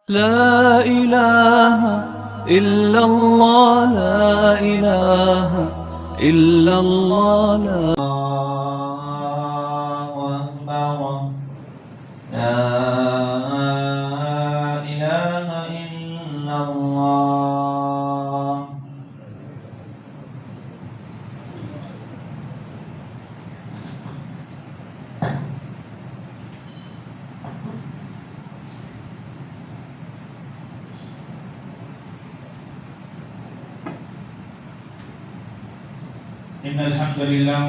لا إله إلا الله، لا إله إلا الله، لا أكبر لا إله إلا الله. إن الحمد لله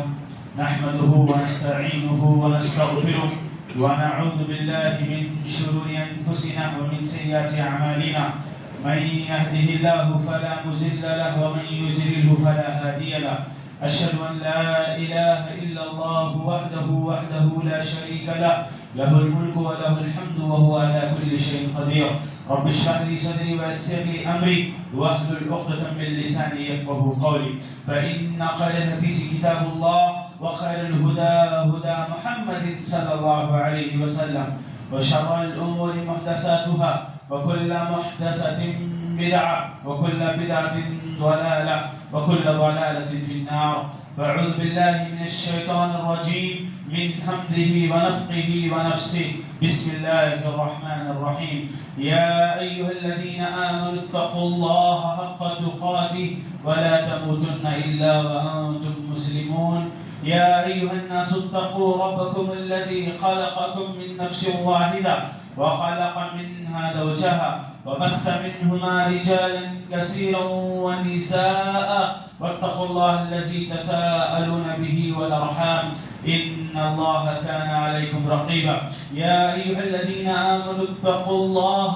نحمده ونستعينه ونستغفره ونعوذ بالله من شرور أنفسنا ومن سيئات أعمالنا. من يهده الله فلا مضل له ومن يضلل فلا هادي له. أشهد أن لا إله إلا الله وحده لا شريك له، له الملك وله الحمد وهو على كل شيء قدير. رب اشرح لي صدري ويسر لي امري واحلل عقدة من لساني يفقهوا قولي. فان خير الحديث كتاب الله وخير الهدى هدى محمد صلى الله عليه وسلم وشر الامور محدثاتها وكل محدثة بدعة وكل بدعة ضلالة وكل ضلالة في النار. فاعوذ بالله من الشيطان الرجيم من همزه ونفخه ونفسه. بسم الله الرحمن الرحيم. يا أيها الذين آمنوا اتقوا الله حق تقاته ولا تموتن إلا وأنتم مسلمون. يا أيها الناس اتقوا ربكم الذي خلقكم من نفس واحدة وخلق منها زوجها وبث منهما رجالا كثيرا ونساء واتقوا الله الذي تساءلون به والأرحام إن الله كان عليكم رقيبا. يا أيها الذين آمنوا اتقوا الله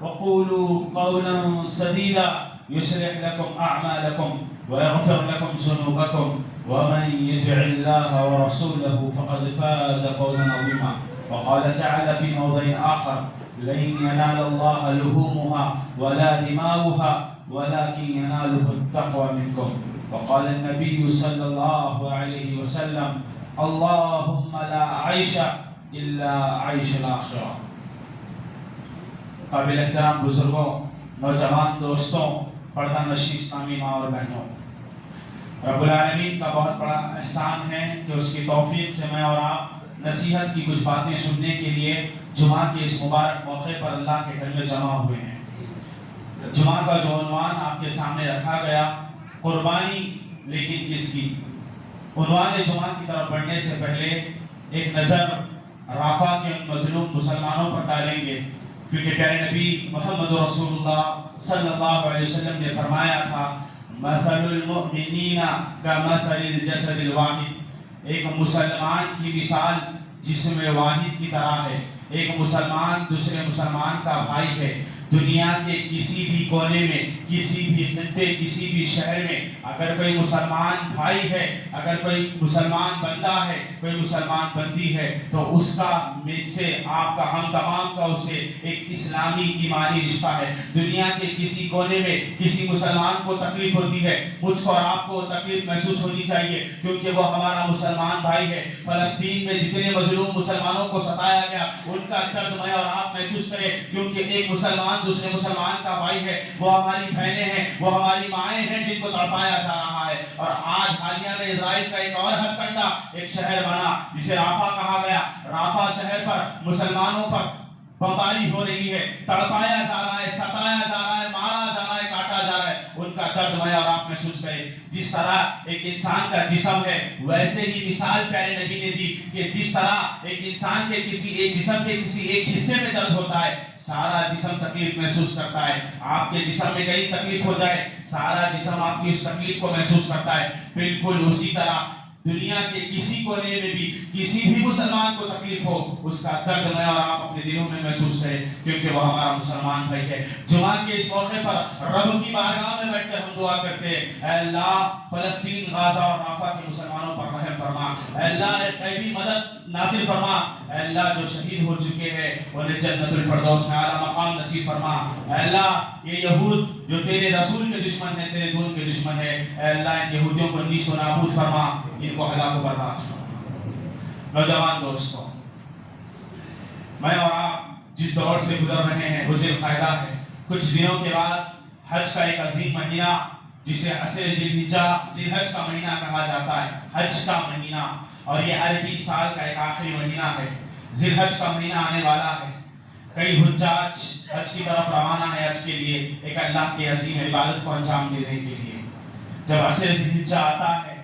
وقولوا قولا سديدا يصلح لكم أعمالكم ويغفر لكم ذنوبكم ومن يطع الله ورسوله فقد فاز فوزا عظيما. وقال تعالى في موضع آخر: لن ينال الله لحومها ولا دماؤها ولكن يناله التقوى منكم. وقال النبي صلى الله عليه وسلم: اللهم لا عيش الا عيش الآخرة. قابل احترام بزرگوں، نوجوان دوستوں، پردہ نشین اسلامی ماں اور بہنوں، رب العالمین کا بہت بڑا احسان ہے کہ اس کی توفیق سے میں اور آپ نصیحت کی کچھ باتیں سننے کے لیے جمعہ کے اس مبارک موقع پر اللہ کے گھر میں جمع ہوئے ہیں۔ جمعہ کا جو عنوان آپ کے سامنے رکھا گیا، قربانی لیکن کس کی؟ عنوان جمعہ کی طرف بڑھنے سے پہلے ایک نظر رافع کے ان مظلوم مسلمانوں پر ڈالیں گے، کیونکہ پیارے نبی محمد رسول اللہ صلی اللہ علیہ وسلم نے فرمایا تھا: مثل المؤمنین کمثل الجسد الواحد. ایک مسلمان کی مثال جسم واحد کی طرح ہے. ایک مسلمان دوسرے مسلمان کا بھائی ہے. دنیا کے کسی بھی کونے میں، کسی بھی خطے، کسی بھی شہر میں اگر کوئی مسلمان بھائی ہے، اگر کوئی مسلمان بندہ ہے، کوئی مسلمان بندی ہے، تو اس کا مجھ سے، آپ کا، ہم تمام کا اس سے ایک اسلامی ایمانی رشتہ ہے. دنیا کے کسی کونے میں کسی مسلمان کو تکلیف ہوتی ہے، مجھ کو اور آپ کو تکلیف محسوس ہونی چاہیے، کیونکہ وہ ہمارا مسلمان بھائی ہے. فلسطین میں جتنے مظلوم مسلمانوں کو ستایا گیا، ان کا درد میں اور آپ محسوس کریں، کیونکہ ایک مسلمان دوسرے مسلمان کا بھائی ہے. وہ ہماری بہنیں ہیں، وہ ہماری مائیں ہیں جن کو تڑپایا جا رہا ہے. اور آج حالیہ میں اسرائیل کا ایک اور ہتھ کنڈا ایک شہر بنا جسے رافع کہا گیا. رافع شہر پر مسلمانوں پر بمباری ہو رہی ہے، تڑپایا جا رہا ہے، ستایا جا رہا ہے، مارا جا رہا ہے، کاٹا جا رہا ہے. ان کا درد میں اور آپ محسوس کریں. جس طرح ایک انسان کا جسم ہے، ویسے ہی مثال پیارے نبی نے دی کہ جس طرح ایک انسان کے کسی ایک جسم کے کسی ایک حصے میں درد ہوتا ہے، سارا جسم تکلیف محسوس کرتا ہے. آپ کے جسم میں کہیں تکلیف ہو جائے، سارا جسم آپ کی اس تکلیف کو محسوس کرتا ہے. بالکل اسی طرح دنیا کے کسی کونے میں بھی کسی بھی مسلمان کو تکلیف ہو، اس کا درد میں اور آپ اپنے دلوں میں محسوس کریں، کیونکہ وہ ہمارا مسلمان بھائی ہے. جمعہ کے اس موقع پر رب کی بارگاہ میں بیٹھ کر ہم دعا کرتے ہیں: اے اللہ، فلسطین، غازہ اور رافع کے مسلمانوں پر رحم فرما. اے اللہ، ایک غیبی مدد نازل فرما. اے اللہ، جو شہید ہو چکے ہیں انہیں جنت الفردوس میں اعلیٰ مقام نصیب فرما. اے اللہ، یہ یہود جو تیرے رسول کے دشمن ہیں، تیرے دین کے دشمن ہیں، اے اللہ، ان یہودیوں کو نیست و نابود فرما، ان کو ہلاک و برباد فرما. نوجوان دوستوں، میں اور آپ جس دور سے گزر رہے ہیں وہ ذی القعدہ ہے. کچھ دنوں کے بعد حج کا ایک عظیم مہینہ جسے عشر ذی الحجہ ذی الحج کا مہینہ کہا جاتا ہے، حج کا مہینہ، اور یہ عربی سال کا ایک آخری مہینہ ہے. ذی الحج کا مہینہ آنے والا ہے. کئی حجاج حج کی طرف روانہ ہے، حج کے لیے ایک اللہ کے عظیم عبادت کو انجام دینے کے لیے. جب عشر ذی الحجہ آتا ہے،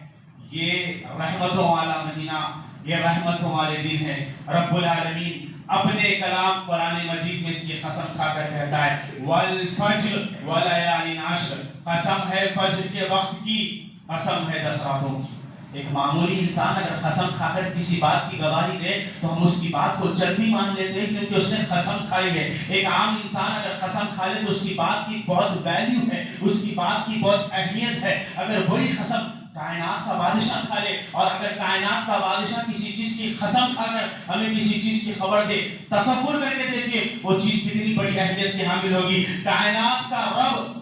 یہ رحمتوں والا مہینہ، یہ رحمتوں والے دن ہے. رب العالمین اپنے کلام قرآن مجید میں اس کی قسم کھا کر کہتا ہے والفجر ولیال عشر، قسم ہے فجر کے وقت کی، قسم ہے 10 راتوں کی. ایک معمولی انسان اگر قسم کھا کر کسی بات کی گواہی دے تو ہم اس کی بات کو جلدی مان لیتے ہیں کیونکہ اس نے قسم کھائی ہے. ایک عام انسان اگر قسم کھا لے تو اس کی بات کی بہت ویلیو ہے، اس کی بات کی بہت اہمیت ہے. اگر وہی قسم کائنات کا بادشاہ کھا لے، اور اگر کائنات کا بادشاہ کسی چیز کی قسم کھا کر ہمیں کسی چیز کی خبر دے، تصور کر کے دیکھیے وہ چیز کتنی بڑی اہمیت کی حامل ہوگی. کائنات کا رب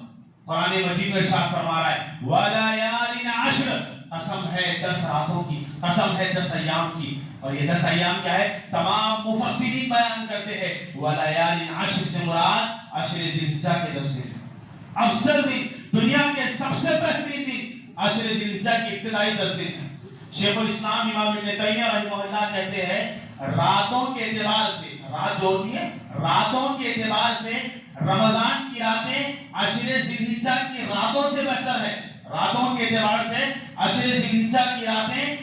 قرآن مجید میں ارشاد فرما رہا ہے وَلَيَالٍ عَشْرٍ، قسم ہے 10 راتوں کی، قسم ہے 10 ایام کی. اور یہ 10 ایام کیا ہے؟ تمام مفسرین بیان کرتے ہیں وَلَيَالٍ عَشْرٍ سے مراد عشر ذی الحجہ کے 10 دن، افضل دن، دنیا کے سب سے بہترین دن عشر ذی الحجہ کی ابتدائی 10 دن ہیں. شیخ الاسلام امام ابن تیمیہ رحمہ اللہ کہتے ہیں راتوں کے اعتبار سے، رات جو ہوتی ہے راتوں کے اعتبار سے رمضان کی راتیں عشر ذی الحجہ کی راتوں سے بہتر ہے. راتوں کے اعتبار سے عشر ذی الحجہ کی راتیں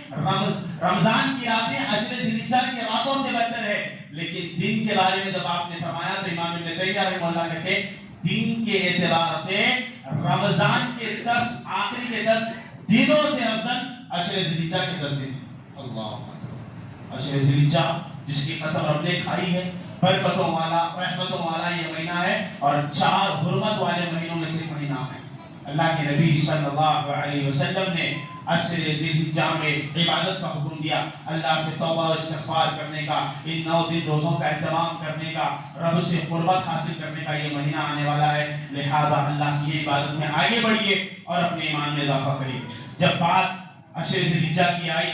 رمضان کی راتیں عشر ذی الحجہ کی راتوں سے بہتر ہے. لیکن دن کے بارے میں جب آپ نے فرمایا تو امام ابن تیمیہ رحمہ اللہ کہتے ہیں دن کے اعتبار سے رمضان کے 10 آخری کے 10 دنوں سے افضل عشر ذی الحجہ کے 10 دن ہیں. اللہ اکبر. عشر ذی الحجہ جس کی قسم رب نے کھائی ہے، برکتوں والا رحمتوں والا یہ مہینہ ہے، اور 4 حرمت والے مہینوں میں سے مہینہ ہے. اللہ کے نبی صلی اللہ علیہ وسلم نے عشر ذی الحجہ میں عبادت کا حکم دیا، اللہ سے توبہ و استغفار کرنے کا، ان 9 دن روزوں کا اہتمام کرنے کا، رب سے قربت حاصل کرنے کا. یہ مہینہ آنے والا ہے، لہذا اللہ کی عبادت میں آگے بڑھیے اور اپنے ایمان میں اضافہ کریے. جب بات عشر ذی الحجہ کی آئی،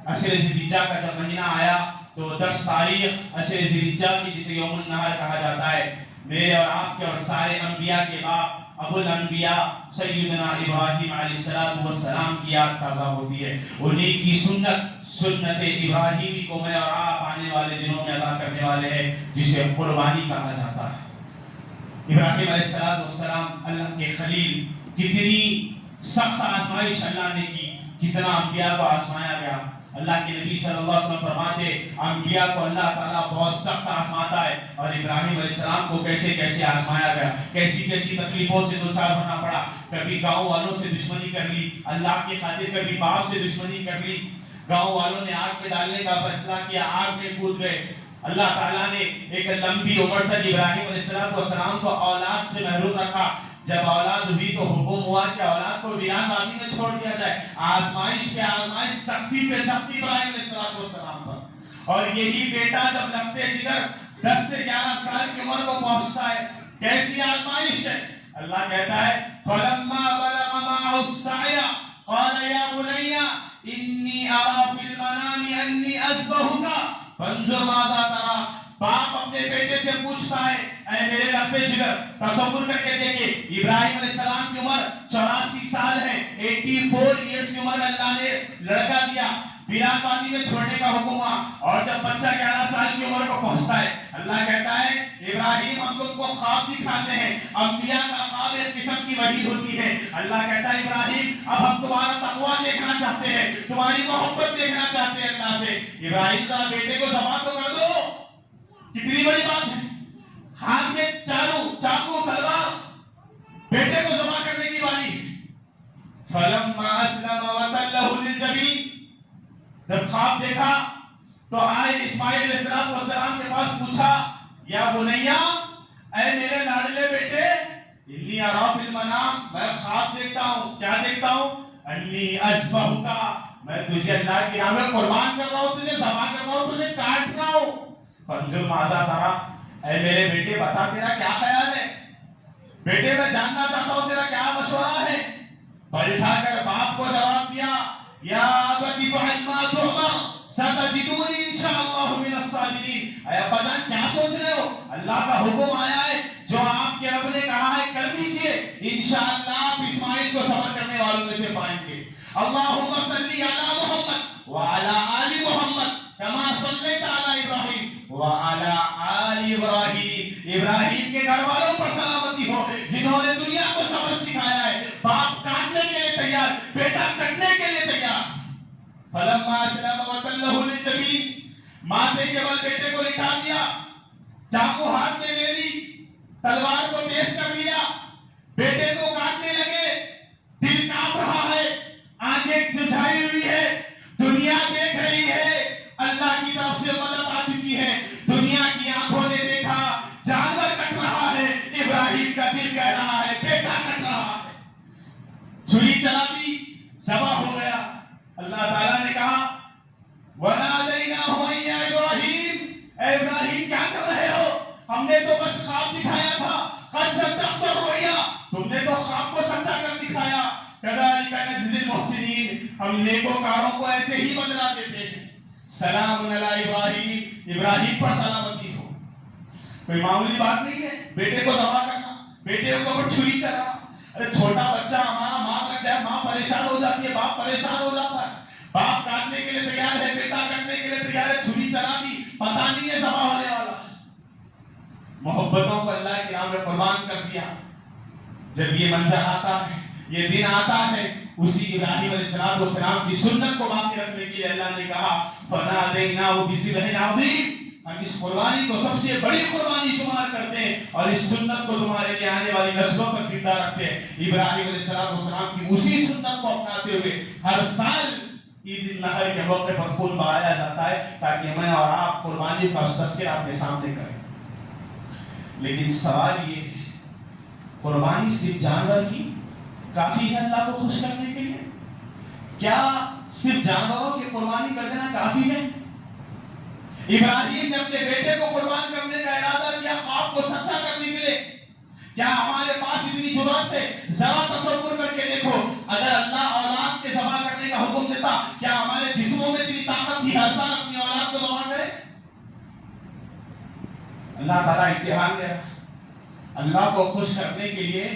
عشر ذی الحجہ کا جب مہینہ آیا تو 10 تاریخ عشر ذی الحجہ کی جسے یوم النہر کہا جاتا ہے، میرے اور آپ کے اور سارے انبیاء کے باپ ابو الانبیاء سیدنا ابراہیم علیہ السلام کی یاد تازہ ہوتی ہے. انہی کی سنت ابراہیمی کو میں اور آپ آنے والے دنوں میں ادا کرنے والے ہیں، جسے قربانی کہا جاتا ہے. ابراہیم علیہ السلام اللہ کے خلیل، کتنی سخت آزمائش اللہ نے کی، کتنا انبیاء کو آزمایا گیا. اللہ کے نبی صلی اللہ علیہ وسلم فرماتے انبیاء کو اللہ تعالیٰ بہت سخت آزماتا ہے، اور ابراہیم علیہ السلام کو کیسے کیسے آزمایا گیا، کیسی کیسی تکلیفوں سے دوچار ہونا پڑا. کبھی گاؤں والوں سے دشمنی کر لی اللہ کی خاطر، کبھی باپ سے دشمنی کر لی. گاؤں والوں نے آگ پہ ڈالنے کا فیصلہ کیا، آگ میں کود گئے. اللہ تعالیٰ نے ایک لمبی عمر تک ابراہیم علیہ السلام کو اولاد سے محروم رکھا. جب اولاد ہوئی تو حکم ہوا کہ اولاد کو ویران وادی میں چھوڑ دیا جائے. آزمائش پہ آزمائش، سختی پہ سختی ابراہیم علیہ السلام پر. اور یہی بیٹا جب لگتے جگر 10 سے 11 سال کی عمر کو پہنچتا ہے، کیسی آزمائش ہے. اللہ کہتا ہے فَلَمَّا بَلَغَ مَعَهُ السَّعْيَ قَالَ يَا بُنَيَّ إِنِّي أَرَىٰ فِي الْمَنَامِ أَنِّي أَذْبَحُكَ فَانظُرْ مَاذَا تَرَىٰ. باپ اپنے بیٹے سے پوچھتا ہے اے میرے لخت جگر، تصور کر کے دیکھیں ابراہیم علیہ السلام کی عمر 84 سال ہے، 84 ایئرز کی عمر میں اللہ نے لڑکا دیا، ویران وادی میں چھوڑنے کا حکم ہوا. اور جب بچہ 11 سال کی عمر کو پہنچتا ہے، اللہ کہتا ہے ابراہیم ہم تم کو خواب دکھاتے ہیں. انبیاء کا خواب ایک قسم کی وحی ہوتی ہے. اللہ کہتا ہے ابراہیم اب ہم تمہارا تقویٰ دیکھنا چاہتے ہیں، تمہاری محبت دیکھنا چاہتے ہیں اللہ سے. ابراہیم ذرا بیٹے کو ذبح تو کر دو. کتنی بڑی بات ہے، ہاتھ میں چاقو تلوار، بیٹے کو ذبح کرنے کی باری. فَلَمَّا أَسْلَمَ وَتَلَّهُ لِلْجَبِينِ، جب خواب دیکھا تو آئے اسماعیل علیہ السلام کے پاس، پوچھا یا بنیا، اے میرے لاڈلے بیٹے، انی اریٰ فی المنام، میں خواب دیکھتا ہوں. کیا دیکھتا ہوں؟ انی اذبحک، میں تجھے اللہ کے نام میں قربان کر رہا ہوں، تجھے ذبح کر رہا ہوں، تجھے کاٹ رہا ہوں. فانظر ماذا ترىٰ، اے میرے بیٹے بتا تیرا کیا خیال ہے، بیٹے میں جاننا چاہتا ہوں تیرا کیا مشورہ ہے. بلٹھا کر باپ کو جواب دیا یا ابت افعل ما تؤمر ستجدونی انشاءاللہ من الصابرین۔ اے ابا جان کیا سوچ رہے ہو؟ اللہ کا حکم آیا ہے، جو آپ کے رب نے کہا ہے کر دیجئے، انشاءاللہ آپ اسماعیل کو صبر کرنے والوں میں سے پائیں گے۔ اللہم صلی علی محمد وعلی آل محمد کما صلیت علی ابراہیم وعلی آل ابراہیم۔ ابراہیم کے گھر والوں پر سلامتی ہو جنہوں نے دنیا کو صبر سکھایا ہے، باپ کاٹنے کے لیے تیار، بیٹا کٹنے کے لیے تیار۔ فلما اسلم وتلہ للجبین، ماتھے کے بل بیٹے کو لٹا دیا، چاقو ہاتھ میں لے لی، تلوار کو تیز کر لیا، بیٹے کو کاٹنے لگے، دل کانپ رہا ہے، آنکھیں جھائی ہوئی ہے، دنیا دیکھ رہی ہے، اللہ کی طرف سے مدد آ چکی ہے، دنیا کی آنکھوں نے دیکھا جانور کٹ رہا ہے، ابراہیم کا دل کہہ رہا ہے بیٹا کٹ رہا ہے، چھری چلا دی، ذبح ہو گیا۔ اللہ تعالیٰ نے کہا وَنَادَيْنَاهُ أَن يَا إِبْرَاهِيمُ، اے ابراہیم کیا کر رہے ہو؟ ہم نے تو بس خواب دکھایا تھا، قَدْ صَدَّقْتَ الرُّؤْيَا، تم نے تو خواب کو سچا کر دکھایا۔ كَذَلِكَ نَجْزِي الْمُحْسِنِينَ، ہم نیکوکاروں کو ایسے ہی بدلا دیتے ہیں۔ سلام علی ابراہیم، ابراہیم پر سلامتی ہو۔ کوئی معمولی بات نہیں ہے بیٹے کو ذبح کرنا، بیٹے کے اوپر چھری چلا۔ ارے چھوٹا بچہ ہمارا مار لگ جائے، ماں پریشان ہو جاتی ہے، باپ پریشان ہو جاتا ہے، باپ کاٹنے کے لیے تیار ہے، بیٹا کٹنے کے لیے تیار ہے، چھری چلا دی، پتہ نہیں ہے ذبح ہونے والا ہے، محبتوں کو اللہ کے نام میں قربان کر دیا۔ جب یہ منظر آتا ہے، یہ دن آتا ہے، اسی ابراہیم علیہ السلام کی سنت کو باقی رکھنے کے لیے اللہ نے کہا فَنَادَيْنَاهُ بِذِبْحٍ عَظِيمٍ، ہم اس قربانی کو سب سے بڑی قربانی شمار کرتے ہیں اور اس سنت کو تمہارے لیے آنے والی نسلوں تک زندہ رکھتے ہیں۔ ابراہیم علیہ السلام کی اسی سنت کو اپناتے ہوئے ہر سال عید النحر کے موقع پر خون بہایا جاتا ہے تاکہ میں اور آپ قربانی کا تذکرہ اپنے سامنے کریں۔ لیکن سوال یہ ہے، قربانی صرف جانور کی کافی ہے اللہ کو خوش کرنے کے لیے؟ کیا صرف جانوروں کی قربانی کر دینا کافی ہے؟ ابراہیم نے اپنے بیٹے کو قربان کرنے کا ارادہ کیا خواب کو سچا کرنے کے لیے۔ کیا ہمارے پاس اتنی جرأت ہے؟ ذرا تصور کر کے دیکھو، اگر اللہ اولاد کے ذبح کرنے کا حکم دیتا، کیا ہمارے جسموں میں اتنی طاقت تھی ہر سال اپنی اولاد کو ذبح کرے؟ اللہ تعالیٰ امتحان لے رہا، اللہ کو خوش کرنے کے لیے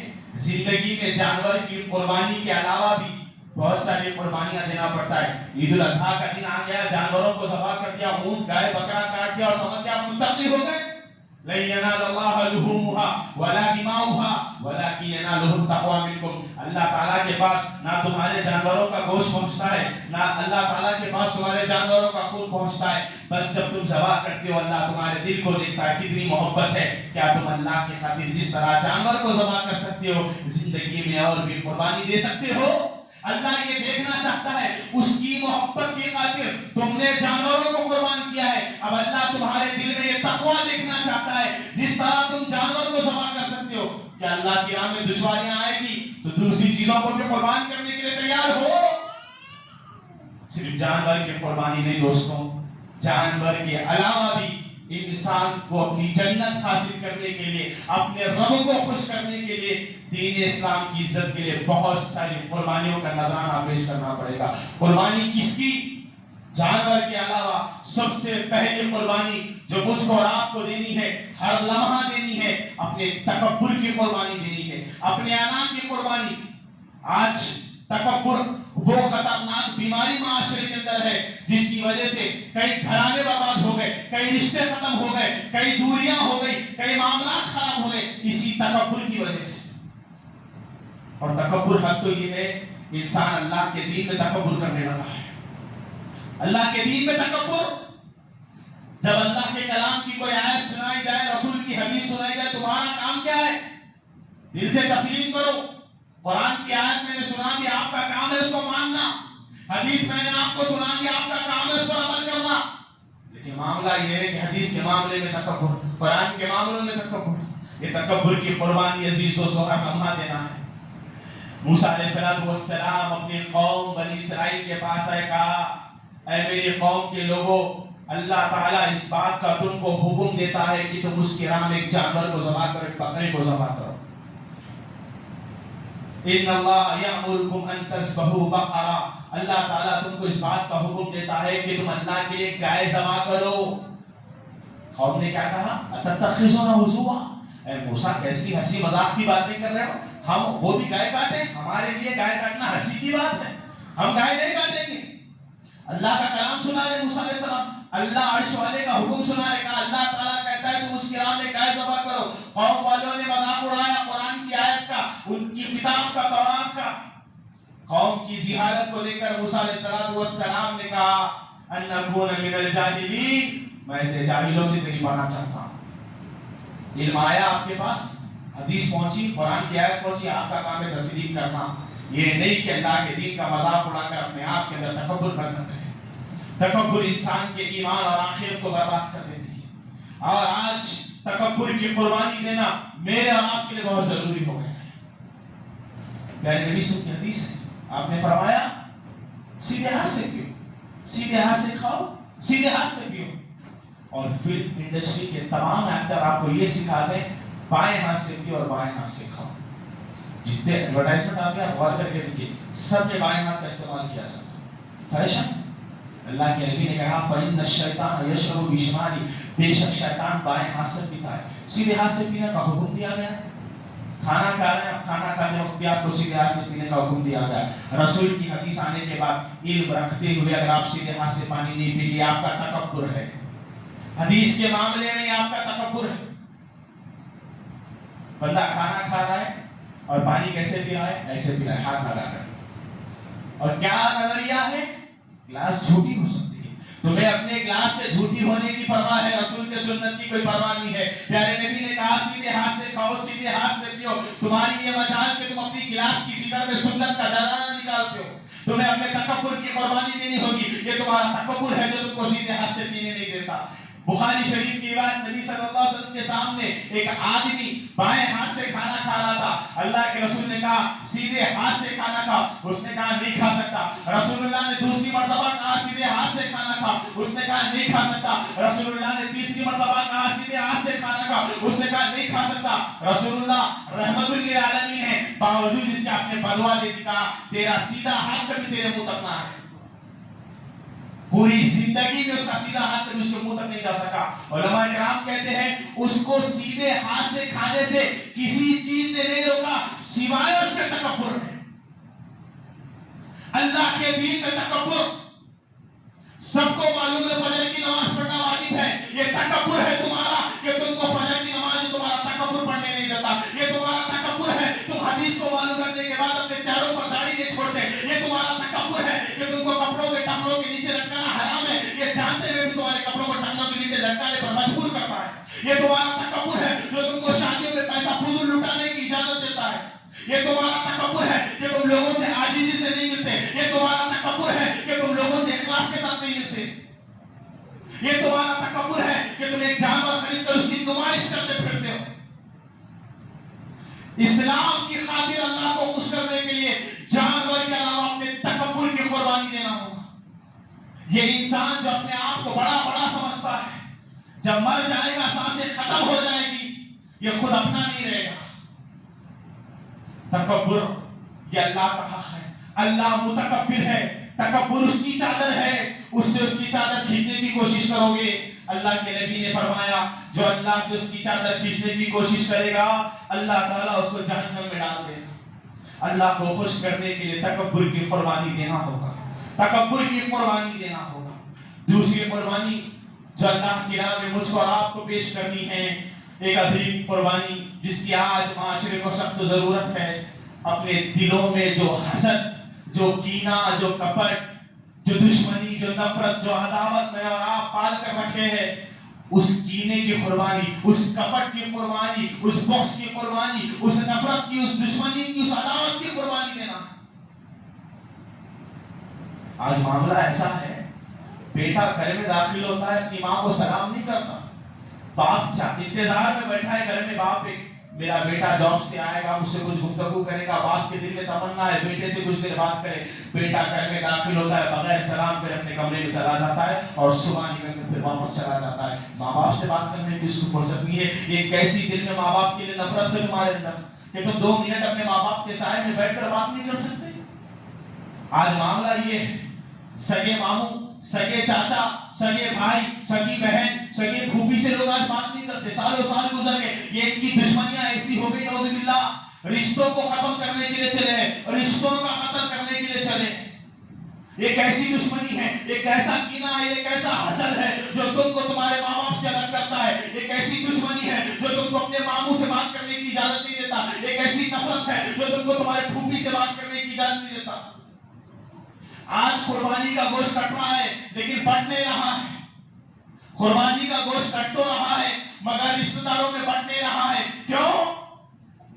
زندگی میں جانور کی قربانی کے علاوہ بھی بہت ساری قربانیاں دینا پڑتا ہے۔ عید الاضحیٰ کا دن آ گیا، جانوروں کو ذبح کر دیا، اونٹ گائے بکرا کاٹ دیا اور سمجھ کے آپ متقی ہو گئے۔ لَن يَنَالَ اللَّهَ لُحُومُهَا وَلَا دِمَاؤُهَا وَلَكِنْ يَنَالُهُ التَّقْوَىٰ مِنكُمْ، اللہ تعالیٰ کے پاس نہ تمہارے جانوروں کا گوشت پہنچتا ہے، نہ اللہ تعالیٰ کے پاس تمہارے جانوروں کا خون پہنچتا ہے، بس جب تم ذبح کرتے ہو اللہ تمہارے دل کو دیکھتا ہے کتنی محبت ہے۔ کیا تم اللہ کی خاطر جس طرح جانور کو ذبح کر سکتے ہو، زندگی میں اور بھی قربانی دے سکتے ہو؟ اللہ یہ دیکھنا چاہتا ہے، اس کی محبت کی خاطر تم نے جانوروں کو قربان کیا ہے، اب اللہ تمہارے دل میں یہ تقویٰ دیکھنا چاہتا ہے، جس طرح تم جانور کو ذبح کر سکتے ہو، کیا اللہ کی راہ میں دشواریاں آئے گی تو دوسری چیزوں کو بھی قربان کرنے کے لیے تیار ہو؟ صرف جانور کی قربانی نہیں دوستوں، جانور کے علاوہ بھی انسان کو اپنی جنت حاصل کرنے کے لیے، اپنے رب کو خوش کرنے کے لیے، دین اسلام کی عزت کے لیے بہت ساری قربانیوں کا نذرانہ پیش کرنا پڑے گا۔ قربانی کس کی؟ جانور کے علاوہ سب سے پہلی قربانی جو مجھ کو اور آپ کو دینی ہے، ہر لمحہ دینی ہے، اپنے تکبر کی قربانی دینی ہے، اپنے انا کی قربانی۔ آج تکبر وہ خطرناک بیماری معاشرے کے اندر ہے جس کی وجہ سے کئی گھرانے برباد ہو گئے، کئی رشتے ختم ہو گئے، کئی دوریاں ہو گئی، کئی معاملات خراب ہو گئے اسی تکبر کی وجہ سے۔ اور تکبر حد تو یہ ہے، انسان اللہ کے دین میں تکبر کرنے لگا ہے۔ اللہ کے دین میں تکبر، جب اللہ کے کلام کی کوئی آیت سنائی جائے، رسول کی حدیث سنائی جائے، تمہارا کام کیا ہے؟ دل سے تسلیم کرو۔ قرآن کی آیت میں نے سنا دی، آپ کا کام ہے اس کو ماننا، حدیث میں نے آپ کو سنا دی، آپ کا کام ہے اس پر عمل کرنا۔ لیکن معاملہ یہ ہے کہ حدیث کے معاملے میں تکبر، قرآن کے معاملوں میں تکبر، یہ تکبر کی قربانی عزیز دوستوں کا لمحہ دینا ہے۔ موسیٰ علیہ السلام اپنی قوم بنی اسرائیل کے پاس آئے، کہا اے میری قوم کے لوگوں، اللہ تعالیٰ اس بات کا تم کو حکم دیتا ہے کہ تم اس کے راہ میں ایک جانور کو ذبح کرو، ایک بکرے کو ذبح کرو۔ ان اللہ یامرکم ان تذبحوا بقرہ، اللہ تعالیٰ تم کو اس بات کا حکم دیتا ہے کہ تم اللہ کے لیے گائے ذبح کرو۔ قوم نے کیا کہا؟ اتتخذون ہزوا، اے موسیٰ کیسی ہنسی مذاق کی باتیں کر رہے ہو، ہم وہ بھی گائے کاٹیں؟ ہمارے لیے گائے کاٹنا ہنسی کی بات ہے، ہم گائے نہیں کاٹیں گے۔ اللہ کا کلام سنا رہے موسیٰ علیہ السلام، اللہ عرش والے کا حکم سنا رہے، کہا اللہ تعالیٰ کہتا ہے تم اس کی راہ میں گائے ذبح کرو۔ قوم والوں نے مذاق اڑایا قرآن کی آیت کا، ان کی کتاب کا، تورات کا۔ قوم کی جہالت کو لے کر موسیٰ علیہ السلام نے کہا ان نکون من الجاہلین، میں اسے جاہلوں سے تیری پناہ چاہتا ہوں۔ علم آیا آپ کے پاس، حدیث پہنچی، قرآن کی آیت پہنچی، آپ کا کام ہے تصدیق کرنا، یہ نہیں کہ اللہ کے دین کا مذاق اڑا کر اپنے آپ کے اندر تکبر پیدا کرے۔ تکبر انسان کے ایمان اور آخرت کو برباد کر دیتی ہے، اور آج تکبر کی قربانی دینا میرے اور آپ کے لیے بہت ضروری ہو گیا ہے۔ پیارے نبی صلی اللہ علیہ وسلم کی حدیث ہے، آپ نے فرمایا سیدھے ہاتھ سے پیو، سیدھے ہاتھ سے کھاؤ، سیدھے ہاتھ سے پیو۔ اور فلم انڈسٹری کے تمام ایکٹر آپ کو یہ سکھا دیں بائیں ہاتھ سے پیو اور بائیں ہاتھ سے کھاؤ۔ جتنے ایڈورٹائزمنٹ آتے ہیں غور کر کے دیکھیے، سب میں بائیں ہاتھ کا استعمال کیا جاتا ہے، فیشن۔ اللہ کے نبی نے کہا فَإِنَّ الشَّيْطَانَ يَشْرَبُ بِشِمَالِهِ، بے شک شیطان بائیں ہاتھ سے پیتا ہے۔ سیدھے ہاتھ سے پینے کا حکم دیا گیا ہے۔ کھانا کھا رہے ہیں، کھانا کھاتے وقت بھی آپ کو سیدھے ہاتھ سے پینے کا حکم دیا گیا ہے۔ رسول کی حدیث آنے کے بعد علم رکھتے ہوئے اگر آپ سیدھے ہاتھ سے پانی نہیں پیتے، آپ کا تکبر ہے، حدیث کے معاملے میں آپ کا تکبر ہے۔ بندہ کھانا کھا رہا ہے اور پانی کیسے پی رہا ہے؟ ایسے پی رہا ہے، ہاتھ لگا کر۔ اور کیا نظریہ ہے؟ گلاس جھوٹی ہو سکتی ہے، تمہیں اپنے گلاس کے جھوٹی ہونے کی پرواہ ہے، رسول کے سنت کی کوئی پرواہ نہیں ہے۔ پیارے نبی نے کہا سیدھے ہاتھ سے کھاؤ، سیدھے ہاتھ سے پیو۔ تمہاری یہ مجال کہ تم اپنی گلاس کی فکر میں سنت کا جنازہ نکالتے ہو، تمہیں اپنے تکبر کی قربانی دینی ہوگی۔ یہ تمہارا تکبر ہے جو تم کو سیدھے ہاتھ سے پینے نہیں دیتا۔ بخاری شریف کی روایت، نبی صلی اللہ علیہ وسلم کے سامنے ایک آدمی بائیں ہاتھ سے کھانا کھا رہا تھا۔ اللہ کے رسول نے کہا سیدھے ہاتھ سے کھانا کھا، اس نے کہا نہیں کھا سکتا۔ رسول اللہ نے دوسری مرتبہ کہا سیدھے ہاتھ سے کھانا کھا، اس نے کہا نہیں کھا سکتا۔ رسول اللہ نے تیسری مرتبہ کہا سیدھے ہاتھ سے کھانا کھا، اس نے کہا نہیں کھا سکتا۔ رسول اللہ رحمت للعالمین ہے، باوجود اس کے اپنے بدوا دے دی، کہا تیرا سیدھا ہاتھ کبھی تیرے منہ تک نہ آئے۔ پوری زندگی میں اس کا سیدھا ہاتھ کبھی اس کے منہ تک نہیں جا سکا۔ علماء کرام کہتے ہیں اس کو سیدھے ہاتھ سے کھانے سے کسی چیز نے نہیں روکا سوائے اس کے تکبر نے۔ اللہ کے دین میں تکبر، سب کو معلوم ہے فجر کی نماز پڑھنا واجب ہے، یہ تکبر ہے تمہارا کہ تم کو فجر کی نماز تمہارا تکبر پڑھنے نہیں دیتا، یہ تمہارا تکبر ہے تم حدیث کو معلوم کرنے کے بعد اپنے چہروں پر داڑھی نہیں چھوڑتے، یہ تمہارا تکبر ہے کہ تم کو کپڑوں کے ٹانگوں کے نیچے لٹکانا حرام ہے، یہ جانتے ہوئے بھی تمہارے کپڑوں کو ٹانگوں کے نیچے لٹکانے پر مجبور کرتا ہے، یہ تمہارا تکبر ہے جو تم کو شادیوں میں پیسہ فضول لٹانے کی اجازت دیتا ہے، یہ تمہارا تکبر ہے کہ تم لوگوں سے عاجزی سے نہیں ملتے، یہ تمہارا تکبر ہے کہ تم لوگوں سے اخلاص کے ساتھ نہیں ملتے، یہ تمہارا تکبر ہے کہ تم ایک جانور خرید کر اس کی نمائش کرتے پھرتے ہو۔ اسلام کی خاطر اللہ کو خوش کرنے کے لیے جانور کے علاوہ اپنے تکبر کی قربانی دینا ہوگا۔ یہ انسان جو اپنے آپ کو بڑا بڑا سمجھتا ہے، جب مر جائے گا سانسیں ختم ہو جائے گی، یہ خود اپنا نہیں رہے گا۔ تکبر یہ اللہ کا حق ہے، اللہ متکبر ہے، تکبر اس کی چادر ہے، اس سے اس کی چادر کھینچنے کی کوشش کرو گے۔ اللہ کے نبی نے فرمایا جو اللہ سے اس کی چادر کھینچنے کی کوشش کرے گا اللہ تعالیٰ اس کو جہنم میں ڈال دے گا۔ اللہ کو خوش کرنے کے لیے تکبر کی قربانی دینا ہوگا، تکبر کی قربانی دینا ہوگا۔ دوسری قربانی جو اللہ کی راہ میں مجھ کو اور آپ کو پیش کرنی ہے، ایک عظیم قربانی جس کی آج معاشرے کو سخت ضرورت ہے۔ اپنے دلوں میں جو حسد، جو کینہ، جو کپٹ، جو دشمنی، جو نفرت، جو عداوت میں اور آپ پال کر رکھے ہیں، اس کینے کی قربانی، اس کپٹ کی قربانی، اس بغض کی قربانی، اس نفرت کی، اس دشمنی کی، اس عداوت کی قربانی دینا۔ آج معاملہ ایسا ہے، بیٹا گھر میں داخل ہوتا ہے اپنی ماں کو سلام نہیں کرتا، باپ انتظار میں بیٹھا ہے گھر میں، باپ میرا بیٹا جاب سے آئے گا مجھ سے کچھ گفتگو کرے گا، باپ کے دل میں تمنا ہے بیٹے سے کچھ دیر بات کرے، بیٹا گھر میں داخل ہوتا ہے بغیر سلام کرے اپنے کمرے میں چلا جاتا ہے اور صبح نکل کر پھر واپس چلا جاتا ہے۔ ماں باپ سے بات کرنے کی اس کو فرصت نہیں ہے۔ یہ کیسی دل میں ماں باپ کے لیے نفرت ہے تمہارے اندر، کہ تم 2 منٹ اپنے ماں باپ کے سائے میں بیٹھ کر بات نہیں کر سکتے؟ آج معاملہ یہ ہے، سگے ماموں، سگے چاچا، سگے بھائی، سگی بہن، سگے پھوپھی سے لوگ آج بات نہیں کرتے، سالوں سال گزر گئے، یہ ان کی دشمنیاں ایسی ہو گئی نعوذ باللہ، رشتوں کو ختم کرنے کے لیے چلے ہیں، رشتوں کا قتل کرنے کے لیے چلے ہیں۔ ایک ایسی دشمنی ہے، ایک ایسا کینہ ہے، ایک ایسا حسد ہے جو تم کو تمہارے ماں باپ سے الگ کرتا ہے، ایک ایسی دشمنی ہے جو تم کو اپنے ماموں سے بات کرنے کی اجازت نہیں دیتا، ایک ایسی نفرت ہے جو تم کو تمہارے پھوپھی سے بات کرنے کی اجازت نہیں دیتا۔ آج قربانی کا گوشت کٹ رہا ہے لیکن بٹ نہیں رہا ہے، قربانی کا گوشت کٹ تو رہا ہے مگر رشتہ داروں میں بٹ نہیں رہا ہے۔ کیوں؟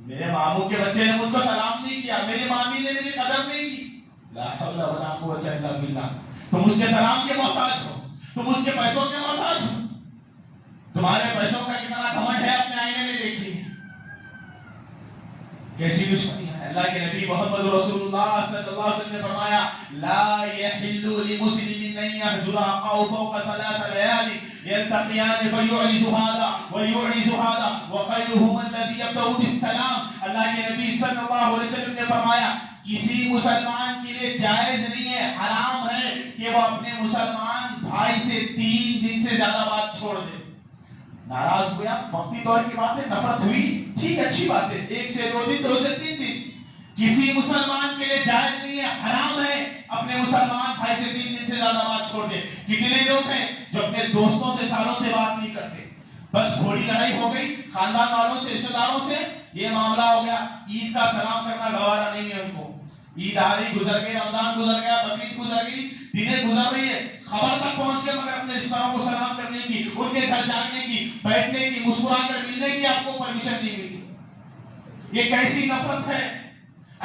میرے ماموں کے بچے نے مجھ کو سلام نہیں کیا، میری مامی نے میری قدر نہیں کی۔ لا حول ولا قوت الا باللہ۔ تم اس کے سلام کے محتاج ہو، تم اس کے پیسوں کے محتاج ہو۔ تمہارے پیسوں کا کتنا گھمنڈ ہے اپنے آئینے میں دیکھیے، کیسی دشمنی ہے۔ اللہ کے نبی محمد رسول اللہ صلی اللہ علیہ وسلم نے فرمایا لا يحل لمسلم ان يهجر اخاه فوق 3 ليال يلتقيان فيعرض هذا ويعرض هذا وخيرهما الذي يبدأ بالسلام۔ اللہ کے نبی صلی اللہ علیہ وسلم نے فرمایا کسی مسلمان کے لیے جائز نہیں ہے، حرام ہے کہ وہ اپنے مسلمان بھائی سے 3 دن سے زیادہ بات چھوڑ دے۔ ناراض ہویا، وقتی طور کی بات ہے، نفرت ہوئی، ٹھیک اچھی بات ہے، 1 سے 2 دن، 2 سے 3 دن، کسی مسلمان کے لیے جائز نہیں ہے، حرام ہے اپنے مسلمان بھائی سے 3 دن سے زیادہ بات چھوڑ دے۔ کتنے لوگ ہیں جو اپنے دوستوں سے سالوں سے بات نہیں کرتے، بس تھوڑی لڑائی ہو گئی خاندان والوں سے، رشتہ داروں سے، یہ معاملہ ہو گیا، عید کا سلام کرنا گوارا نہیں ہے ان کو، عید آ رہی گزر گئی، رمضان گزر گیا، بقرعید گزر گئی، دنیں گزر رہی ہے، خبر تک پہنچ گئے مگر اپنے رشتہ داروں کو سلام کرنے کی، ان کے گھر جانے کی، بیٹھنے کی، مسکرا کر ملنے کی آپ کو پرمیشن نہیں ملی۔ یہ کیسی نفرت ہے؟